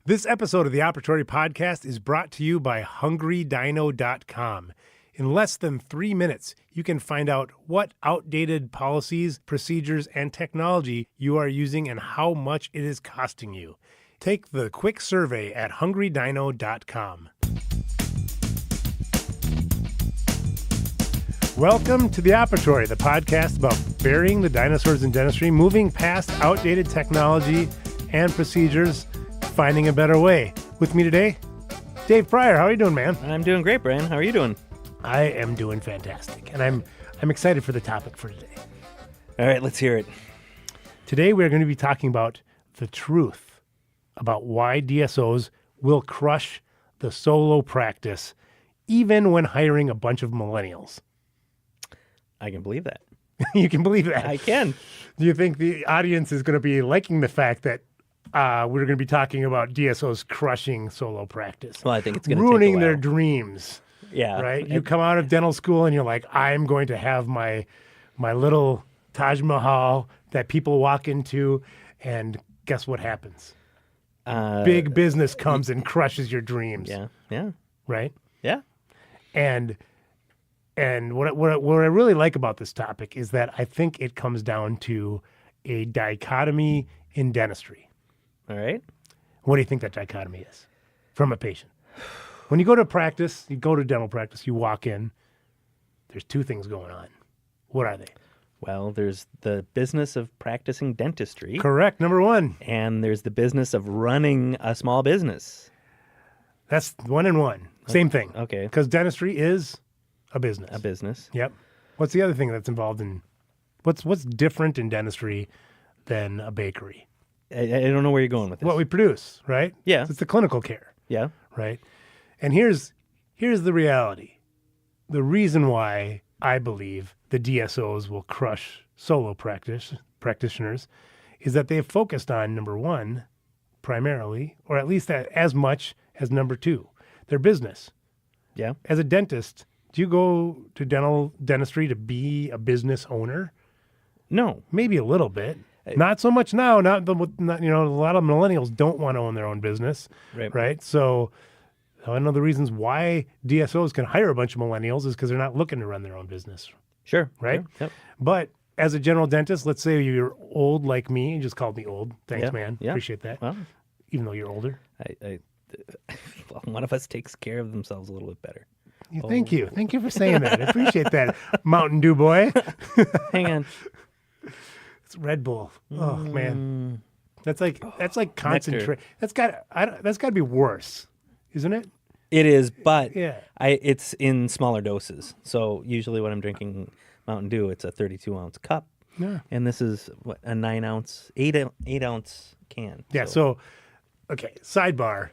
This episode of the Operatory Podcast is brought to you by HungryDino.com. In less than 3 minutes, you can find out what outdated policies, procedures, and technology you are using and how much it is costing you. Take the quick survey at HungryDino.com. Welcome to the Operatory, the podcast about burying the dinosaurs in dentistry, moving past outdated technology and procedures, finding a better way. With me today, Dave Pryor. How are you doing, man? I'm doing great, Brian. How are you doing? I am doing fantastic, and I'm excited for the topic for today. All right, let's hear it. Today we're going to be talking about the truth about why DSOs will crush the solo practice, even when hiring a bunch of millennials. I can believe that. You can believe that? I can. Do you think the audience is going to be liking the fact that we're going to be talking about DSOs crushing solo practice? Well, I think it's going to ruining take a their while. dreams. Yeah. Right? You come out of dental school and you're like, I'm going to have my little Taj Mahal that people walk into, and guess what happens? Big business comes and crushes your dreams. Yeah. Right? Yeah. And what I really like about this topic is that I think it comes down to a dichotomy in dentistry. All right. What do you think that dichotomy is from a patient? When you go to practice, you go to dental practice, you walk in, there's two things going on. What are they? Well, there's the business of practicing dentistry. Correct. Number one. And there's the business of running a small business. That's one and one. Same thing. Okay. Because dentistry is a business. A business. Yep. What's the other thing that's involved in, what's different in dentistry than a bakery? I don't know where you're going with this. What we produce, right? Yeah. It's the clinical care. Yeah. Right? And here's the reality. The reason why I believe the DSOs will crush solo practitioners is that they've focused on, number one, primarily, or at least as much as number two, their business. Yeah. As a dentist, do you go to dentistry to be a business owner? No. Maybe a little bit. Not so much now. Not a lot of millennials don't want to own their own business. Right? So I know the reasons why DSOs can hire a bunch of millennials is because they're not looking to run their own business. Sure. Right? Sure. Yep. But as a general dentist, let's say you're old like me. You just called me old. Thanks, Yeah. man. Yeah. Appreciate that. Well, Even though you're older. well, one of us takes care of themselves a little bit better. Thank you. Thank you for saying that. I appreciate that, Mountain Dew boy. Hang on. It's Red Bull. Oh man, that's like concentrate. That's got to be worse, isn't it? It is, but Yeah. it's in smaller doses. So usually when I'm drinking Mountain Dew, it's a 32-ounce cup, Yeah. and this is a 9-ounce, 8-ounce can. Yeah. So, okay. Sidebar,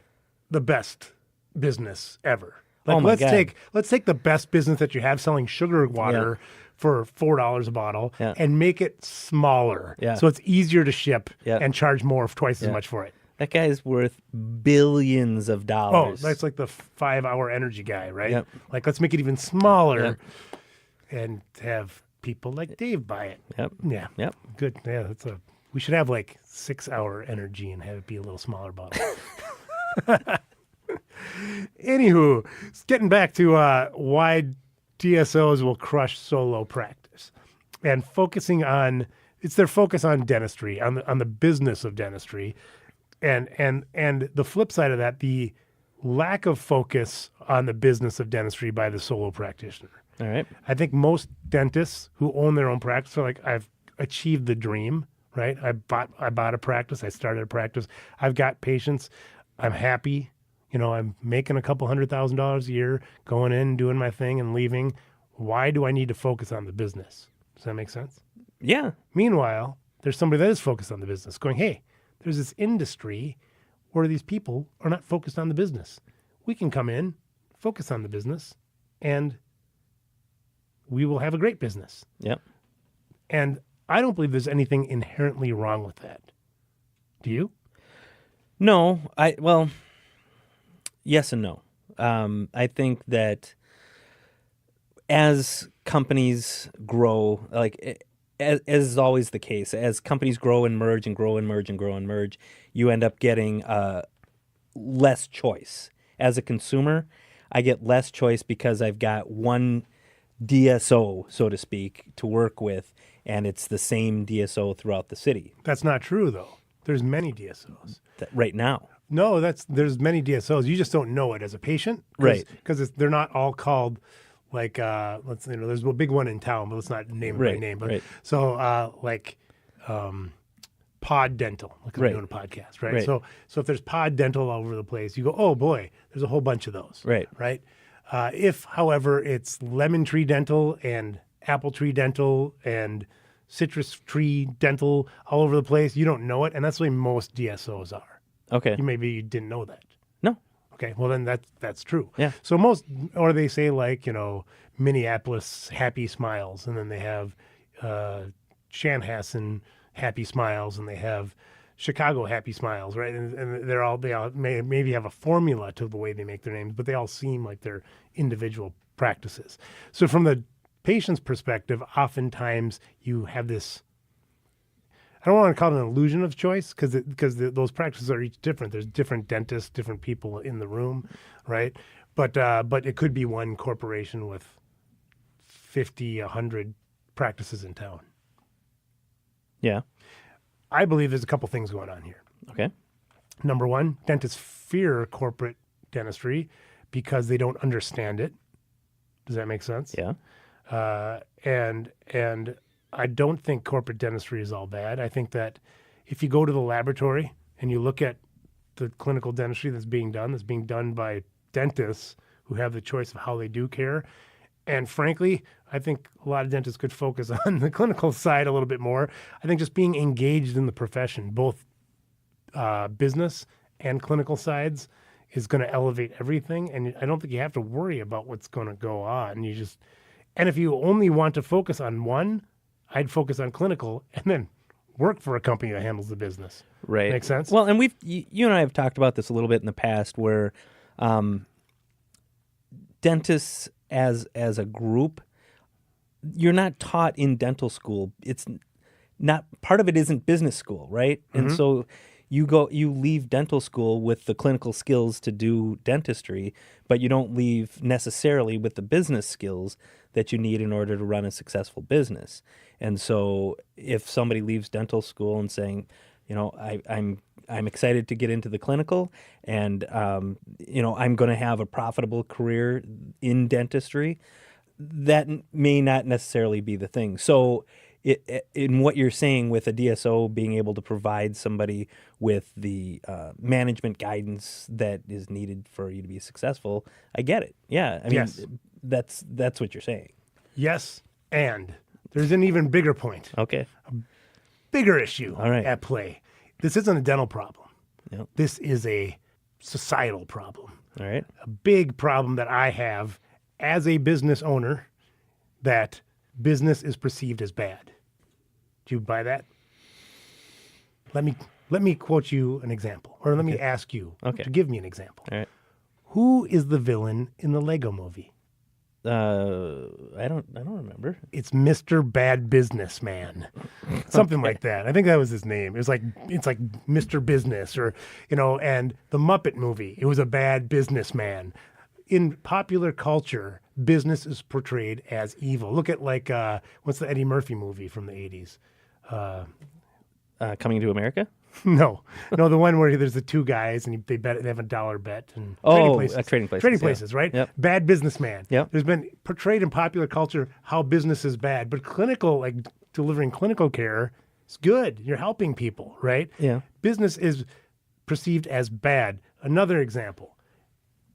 the best business ever. Like, Oh my God. let's take the best business that you have selling sugar water for $4 a bottle and make it smaller. Yeah. So it's easier to ship Yeah. and charge more of twice as much for it. That guy's worth billions of Oh, dollars. that's like the 5-hour energy guy, right? Yep. Like, let's make it even smaller and have people like Dave buy it. Yep. Yeah. Yep. Good. Yeah, we should have like 6-hour energy and have it be a little smaller bottle. Anywho, getting back to why DSOs will crush solo practice and focusing on their focus on dentistry, on the business of dentistry, and the flip side of that, the lack of focus on the business of dentistry by the solo practitioner. All right. I think most dentists who own their own practice are like, I've achieved the dream, right? I bought a practice. I started a practice. I've got patients. I'm happy. I'm making a couple $100,000 a year, going in, doing my thing and leaving. Why do I need to focus on the business? Does that make sense? Yeah. Meanwhile, there's somebody that is focused on the business going, hey, there's this industry where these people are not focused on the business. We can come in, focus on the business, and we will have a great business. Yep. And I don't believe there's anything inherently wrong with that. Do you? No. Yes and no. I think that as companies grow, like as is always the case, as companies grow and merge and grow and merge and grow and merge, you end up getting less choice. As a consumer, I get less choice because I've got one DSO, so to speak, to work with, and it's the same DSO throughout the city. That's not true, though. There's many DSOs. Right now. No, there's many DSOs. You just don't know it as a patient, Right? Because they're not all called like there's a big one in town, but let's not name it by name. But so Pod Dental, because we're doing a podcast, right? So if there's Pod Dental all over the place, you go, oh boy, there's a whole bunch of those, right? If, however, it's Lemon Tree Dental and Apple Tree Dental and Citrus Tree Dental all over the place, you don't know it, and that's the way most DSOs are. Okay. Maybe you didn't know that. No. Okay. Well, then that's true. Yeah. So or they say like, Minneapolis Happy Smiles, and then they have Chanhassen Happy Smiles, and they have Chicago Happy Smiles, right? And they all maybe have a formula to the way they make their names, but they all seem like they're individual practices. So from the patient's perspective, oftentimes you have this, I don't want to call it an illusion of choice because those practices are each different. There's different dentists, different people in the room, right? But it could be one corporation with 50, 100 practices in town. Yeah. I believe there's a couple things going on here. Okay. Number one, dentists fear corporate dentistry because they don't understand it. Does that make sense? Yeah. And I don't think corporate dentistry is all bad. I think that if you go to the laboratory and you look at the clinical dentistry that's being done by dentists who have the choice of how they do care. And frankly, I think a lot of dentists could focus on the clinical side a little bit more. I think just being engaged in the profession, both business and clinical sides, is going to elevate everything. And I don't think you have to worry about what's going to go on. And if you only want to focus on one, I'd focus on clinical and then work for a company that handles the business. Right. Make sense? Well, and you and I have talked about this a little bit in the past where dentists as a group, you're not taught in dental school. It's not, part of it isn't business school, right? Mm-hmm. And so you leave dental school with the clinical skills to do dentistry, but you don't leave necessarily with the business skills that you need in order to run a successful business. And so if somebody leaves dental school and saying, I'm excited to get into the clinical and, I'm going to have a profitable career in dentistry, that may not necessarily be the thing. So in what you're saying with a DSO being able to provide somebody with the management guidance that is needed for you to be successful, I get it. Yeah. I mean, yes. That's what you're saying. Yes, and there's an even bigger point. Okay. A bigger issue at play. This isn't a dental problem. Yep. This is a societal problem. All right. A big problem that I have as a business owner, that business is perceived as bad. Do you buy that? Let me quote you an example, or let me ask you to give me an example. All right. Who is the villain in the Lego movie? I don't remember. It's Mr. Bad Businessman. Something like that. I think that was his name. It's like Mr. Business, or and the Muppet movie, it was a bad businessman. In popular culture, business is portrayed as evil. Look at what's the Eddie Murphy movie from the 80s? Coming to America? No, the one where there's the two guys and they have a dollar bet and trading places. Trading places, right? Yep. Bad businessman. Yep. There's been portrayed in popular culture how business is bad, but clinical, like delivering clinical care, is good. You're helping people, right? Yeah. Business is perceived as bad. Another example,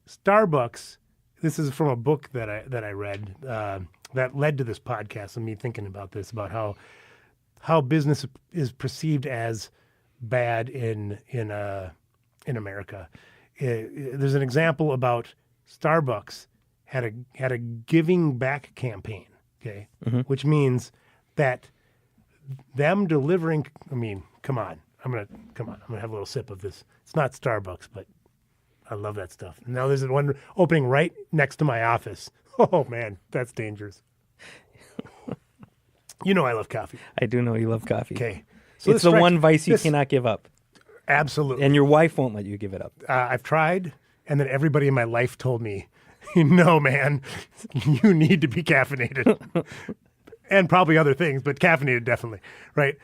Starbucks. This is from a book that I read that led to this podcast and me thinking about this, about how business is perceived as bad in America. There's an example about Starbucks had a giving back campaign, okay, which means that them delivering. I mean, come on, I'm gonna have a little sip of this. It's not Starbucks, but I love that stuff. Now there's one opening right next to my office. Oh man, that's dangerous. I love coffee. I do know you love coffee. Okay. So it's the one vice you cannot give up. Absolutely. And your wife won't let you give it up. I've tried, and then everybody in my life told me, no, man, you need to be caffeinated. And probably other things, but caffeinated definitely, right?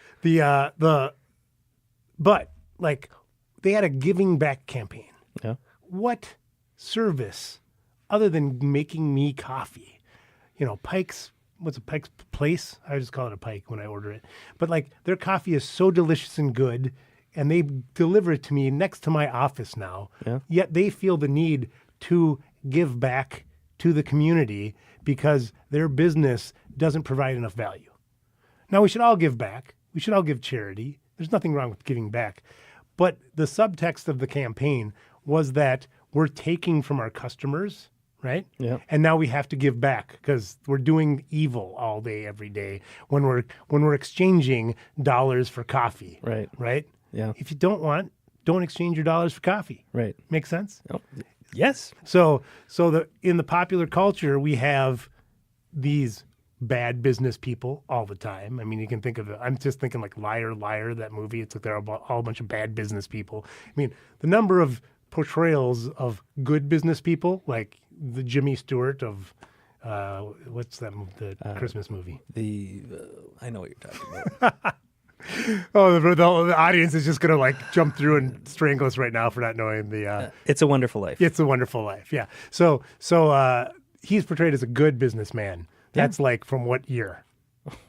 But like they had a giving back campaign. Yeah. What service other than making me coffee? Pike's, what's a Pike's Place? I just call it a Pike when I order it. But like their coffee is so delicious and good, and they deliver it to me next to my office now. Yeah. Yet they feel the need to give back to the community because their business doesn't provide enough value. Now, we should all give back. We should all give charity. There's nothing wrong with giving back. But the subtext of the campaign was that we're taking from our customers, right? Yeah. And now we have to give back because we're doing evil all day, every day when we're exchanging dollars for coffee. Right. Right? Yeah. If you don't exchange your dollars for coffee. Right. Make sense? Oh, yes. So in the popular culture, we have these bad business people all the time. I mean, you can think of it. I'm just thinking like Liar, Liar, that movie. It's like they're all a bunch of bad business people. I mean, the number of portrayals of good business people, like the Jimmy Stewart of, what's that movie, the Christmas movie? I know what you're talking about. Oh, the audience is just going to like jump through and strangle us right now for not knowing the... It's a Wonderful Life. It's a Wonderful Life, yeah. So he's portrayed as a good businessman. That's like from what year?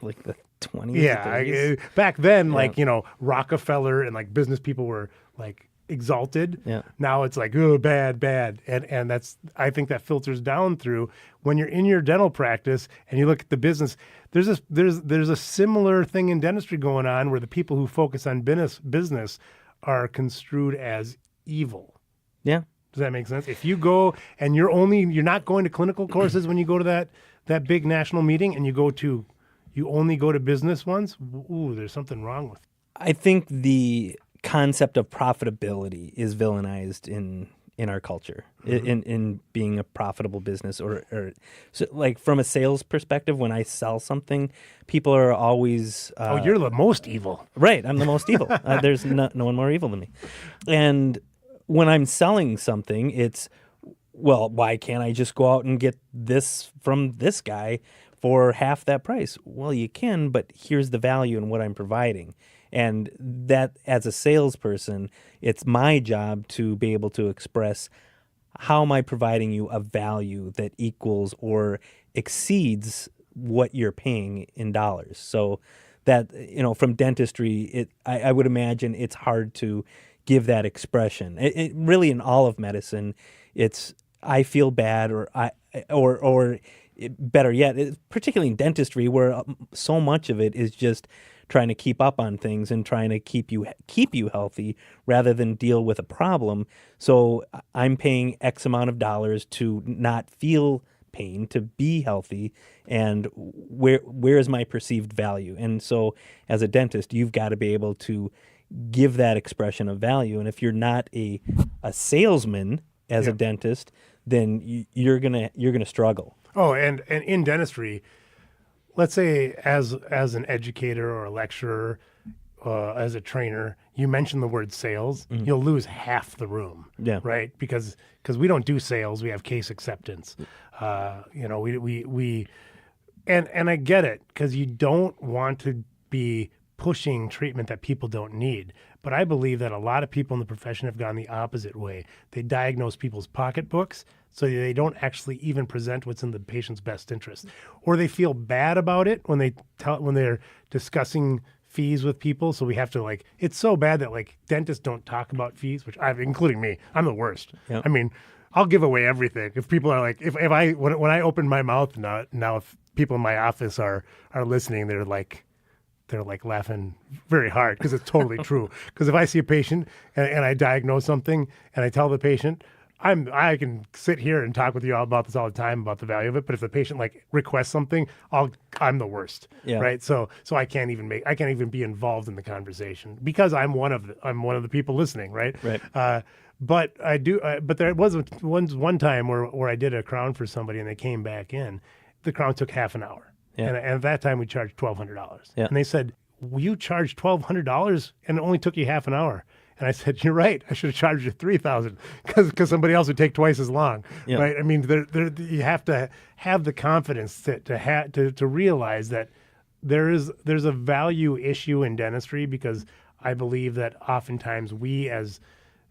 Like the 20s? Yeah. Back then, like, Rockefeller and like business people were like exalted. Yeah. Now it's like, oh, bad. And I think that filters down through when you're in your dental practice and you look at the business. There's a similar thing in dentistry going on where the people who focus on business are construed as evil. Yeah. Does that make sense? If you go and you're not going to clinical courses when you go to that big national meeting and you only go to business ones, ooh, there's something wrong with it. I think the concept of profitability is villainized in our culture, in being a profitable business or so like from a sales perspective, when I sell something, people are always you're the most evil. Right, I'm the most evil. There's no one more evil than me. And when I'm selling something, it's, well, why can't I just go out and get this from this guy for half that price? Well, you can, but here's the value in what I'm providing. And that, as a salesperson, it's my job to be able to express how am I providing you a value that equals or exceeds what you're paying in dollars. So that, from dentistry, I would imagine it's hard to give that expression. It really, in all of medicine, it's I feel bad, or better yet, particularly in dentistry, where so much of it is just trying to keep up on things and trying to keep you healthy rather than deal with a problem. So I'm paying X amount of dollars to not feel pain, to be healthy, and where is my perceived value? And so as a dentist, you've got to be able to give that expression of value. And if you're not a salesman as a dentist, then you're gonna struggle. Oh, and in dentistry, let's say as an educator or a lecturer, as a trainer, you mention the word sales, you'll lose half the room. Yeah. Right? Because we don't do sales, we have case acceptance. We and I get it, because you don't want to be pushing treatment that people don't need. But I believe that a lot of people in the profession have gone the opposite way. They diagnose people's pocketbooks so they don't actually even present what's in the patient's best interest. Or they feel bad about it when they're discussing fees with people. So we have to it's so bad that dentists don't talk about fees, including me. I'm the worst. Yep. I mean, I'll give away everything. If people are when I open my mouth now, if people in my office are listening, they're laughing very hard because it's totally true. Because if I see a patient and I diagnose something and I tell the patient, I can sit here and talk with you all about this all the time about the value of it. But if the patient requests something, I'm the worst, right? So I can't even be involved in the conversation because I'm one of the people listening, right? Right. But I do. But there was one time where I did a crown for somebody and they came back in. The crown took half an hour. Yeah. And at that time, we charged $1,200. Yeah. And they said, well, you charged $1,200 and it only took you half an hour. And I said, you're right. I should have charged you $3,000 because somebody else would take twice as long, Yeah. right? I mean, you have to have the confidence to realize that there's a value issue in dentistry, because I believe that oftentimes we as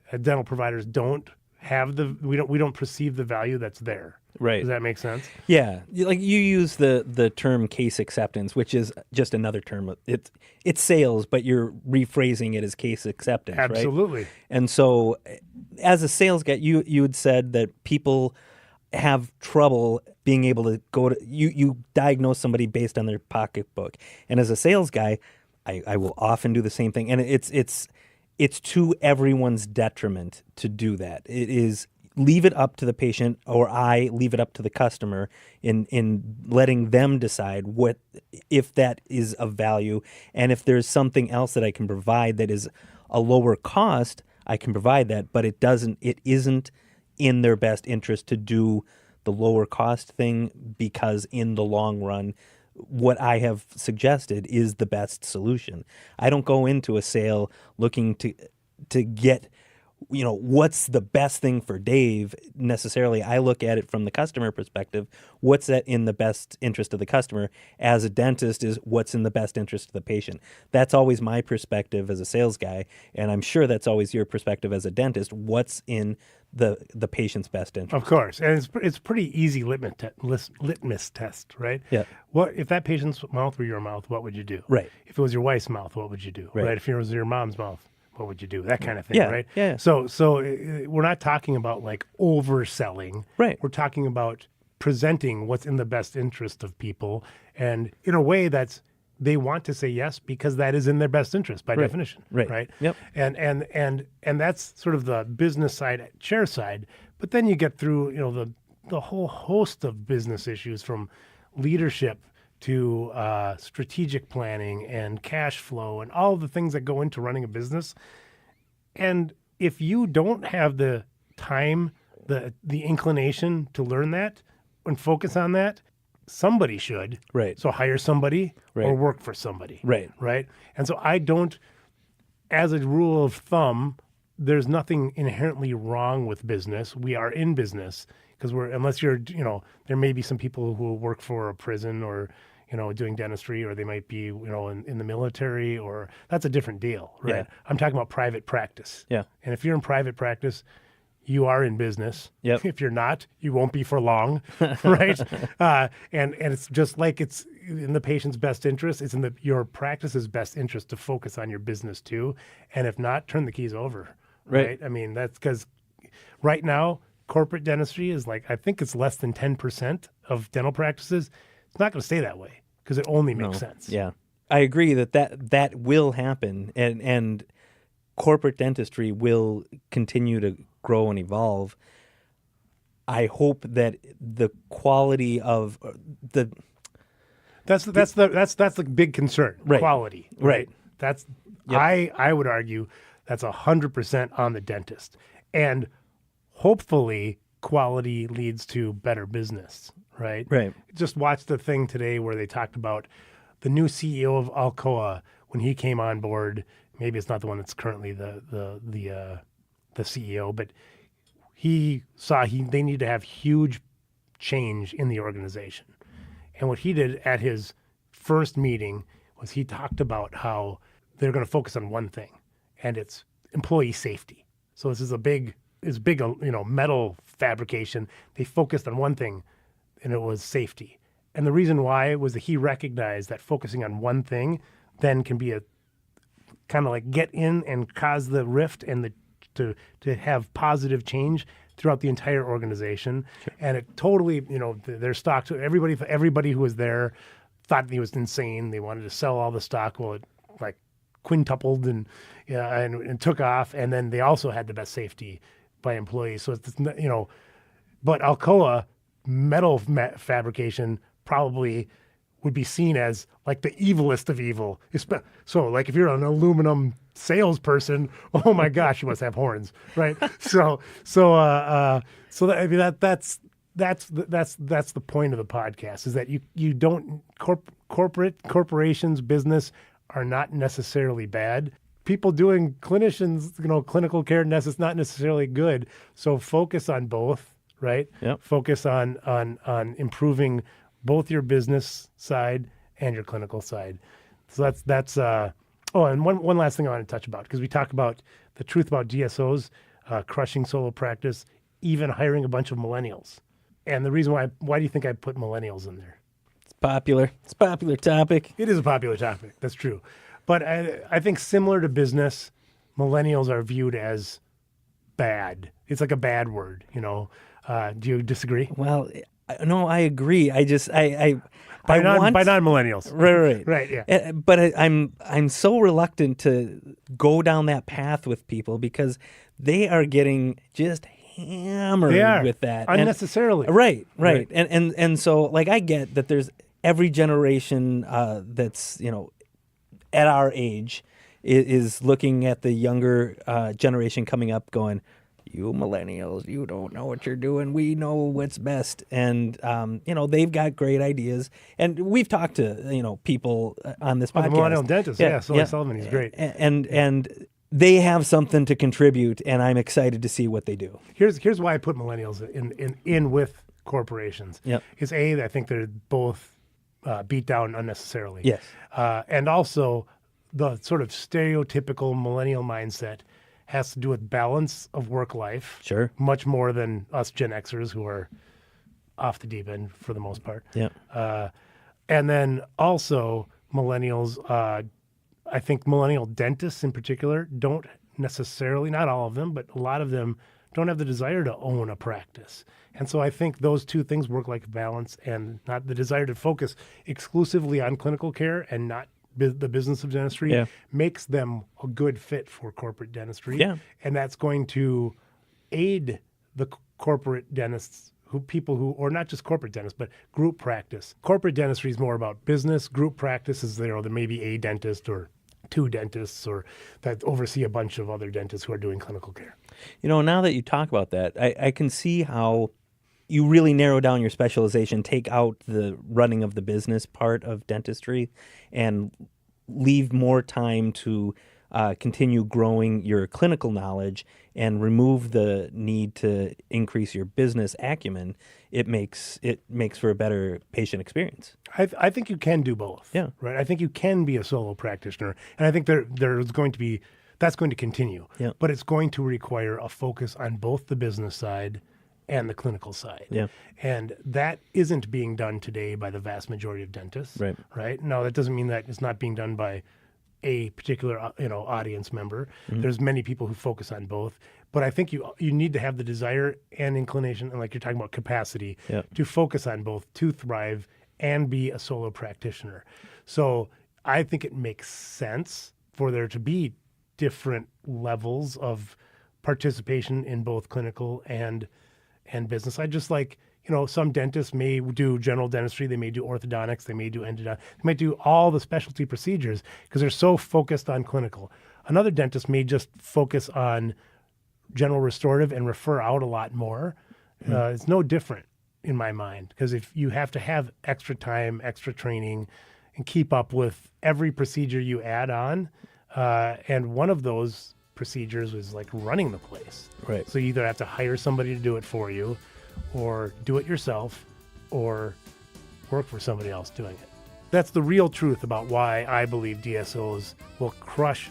dental providers we don't perceive the value that's there. Right. Does that make sense? Yeah, like you use the term case acceptance, which is just another term. It's sales, but you're rephrasing it as case acceptance, right? Absolutely. And so, as a sales guy, you had said that people have trouble being able to go to you diagnose somebody based on their pocketbook, and as a sales guy, I will often do the same thing, and it's to everyone's detriment to do that. It is. Leave it up to the patient, or I leave it up to the customer in letting them decide if that is of value, and if there's something else that I can provide that is a lower cost, I can provide that, but it isn't in their best interest to do the lower cost thing, because in the long run, what I have suggested is the best solution. I don't go into a sale looking to get what's the best thing for Dave necessarily. I look at it from the customer perspective. What's that in the best interest of the customer? As a dentist, is what's in the best interest of the patient. That's always my perspective as a sales guy, and I'm sure that's always your perspective as a dentist. What's in the patient's best interest? Of course, and it's pretty easy litmus test, right? Yeah. What if that patient's mouth were your mouth? What would you do? Right. If it was your wife's mouth, what would you do? Right. If it was your mom's mouth, what would you do? That kind of thing, Yeah, right? yeah. So we're not talking about like overselling. Right. We're talking about presenting what's in the best interest of people, and in a way they want to say yes because that is in their best interest by definition. Right. Yep. And that's sort of the business side, chair side. But then you get through, the whole host of business issues, from leadership to strategic planning and cash flow and all the things that go into running a business. And if you don't have the time, the inclination to learn that and focus on that, somebody should. Right. So hire somebody or Right. work for somebody. Right. Right. And so I don't, as a rule of thumb, there's nothing inherently wrong with business. We are in business because unless you're, there may be some people who work for a prison or, doing dentistry, or they might be, in the military, or that's a different deal, right? Yeah. I'm talking about private practice. Yeah. And if you're in private practice, you are in business. Yep. If you're not, you won't be for long, right? And it's just like it's in the patient's best interest. It's in your practice's best interest to focus on your business too. And if not, turn the keys over, Right. I mean, that's because right now, corporate dentistry is I think it's less than 10% of dental practices. It's not going to stay that way because it only makes sense. Yeah. I agree that will happen, and corporate dentistry will continue to grow and evolve. I hope that the quality of that's the big concern. Right. Quality. Right. That's Yep. I would argue that's 100% on the dentist, and hopefully quality leads to better business. Right. Right. Just watched the thing today where they talked about the new CEO of Alcoa when he came on board. Maybe it's not the one that's currently the CEO, but he saw they need to have huge change in the organization. And what he did at his first meeting was he talked about how they're going to focus on one thing, and it's employee safety. So this is big, metal fabrication. They focused on one thing, and it was safety. And the reason why was that he recognized that focusing on one thing then can be a kind of like get in and cause the rift and to have positive change throughout the entire organization. Sure. And it totally, their stock, everybody who was there thought he was insane. They wanted to sell all the stock. Well, it quintupled and took off. And then they also had the best safety by employees. So it's, but Alcoa metal fabrication probably would be seen as like the evilest of evil. So like if you're an aluminum salesperson, oh my gosh, you must have horns, right? That's the point of the podcast, is that you don't corporations, business are not necessarily bad. people doing clinicians, clinical care is not necessarily good. So focus on both, right? Yep. Focus on improving both your business side and your clinical side. So that's and one last thing I want to touch about, because we talk about the truth about DSOs, crushing solo practice, even hiring a bunch of millennials. And the reason why do you think I put millennials in there? It's popular. It's a popular topic. It is a popular topic. That's true. But I think similar to business, millennials are viewed as bad. It's like a bad word, Do you disagree? Well, no, I agree. I By non-millennials. Right. Yeah. But I'm so reluctant to go down that path with people because they are getting just hammered with that unnecessarily. Right. And so like I get that there's every generation that's at our age is looking at the younger generation coming up going, you millennials, you don't know what you're doing. We know what's best. And, they've got great ideas. And we've talked to, people on this podcast. The millennial dentist. Sully Sullivan, he's great. And they have something to contribute, and I'm excited to see what they do. Here's why I put millennials in with corporations. Yep. Is I think they're both beat down unnecessarily. Yes. And also the sort of stereotypical millennial mindset has to do with balance of work life. Sure. Much more than us Gen Xers who are off the deep end for the most part. Yeah. And then also millennials, I think millennial dentists in particular don't necessarily, not all of them, but a lot of them don't have the desire to own a practice. And so I think those two things work like a balance, and not the desire to focus exclusively on clinical care and not the business of dentistry makes them a good fit for corporate dentistry. Yeah. And that's going to aid the corporate dentists, or not just corporate dentists, but group practice. Corporate dentistry is more about business. Group practice is there may be a dentist or two dentists or that oversee a bunch of other dentists who are doing clinical care. Now that you talk about that, I can see how you really narrow down your specialization, take out the running of the business part of dentistry, and leave more time to continue growing your clinical knowledge and remove the need to increase your business acumen. It makes for a better patient experience. I think you can do both. Yeah. Right. I think you can be a solo practitioner, and I think that's going to continue. Yeah. But it's going to require a focus on both the business side and the clinical side. Yeah. And that isn't being done today by the vast majority of dentists. Right. Right. Now, that doesn't mean that it's not being done by a particular audience member. Mm-hmm. There's many people who focus on both. But I think you need to have the desire and inclination, and like you're talking about capacity, to focus on both to thrive and be a solo practitioner. So I think it makes sense for there to be different levels of participation in both clinical and business. I just like, some dentists may do general dentistry, they may do orthodontics, they may do endodontics, they might do all the specialty procedures because they're so focused on clinical. Another dentist may just focus on general restorative and refer out a lot more. It's no different in my mind, because if you have to have extra time, extra training, and keep up with every procedure you add on, and one of those procedures is like running the place. Right. So you either have to hire somebody to do it for you, or do it yourself, or work for somebody else doing it. That's the real truth about why I believe DSOs will crush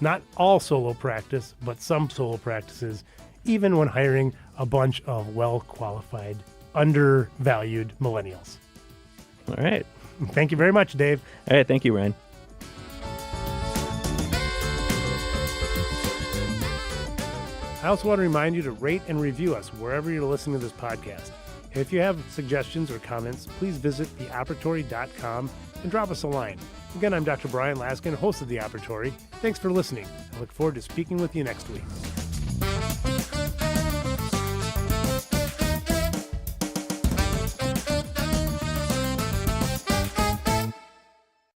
not all solo practice, but some solo practices, even when hiring a bunch of well-qualified, undervalued millennials. All right. Thank you very much, Dave. All right. Thank you, Ryan. I also want to remind you to rate and review us wherever you're listening to this podcast. And if you have suggestions or comments, please visit theoperatory.com and drop us a line. Again, I'm Dr. Bryan Laskin, host of The Operatory. Thanks for listening. I look forward to speaking with you next week.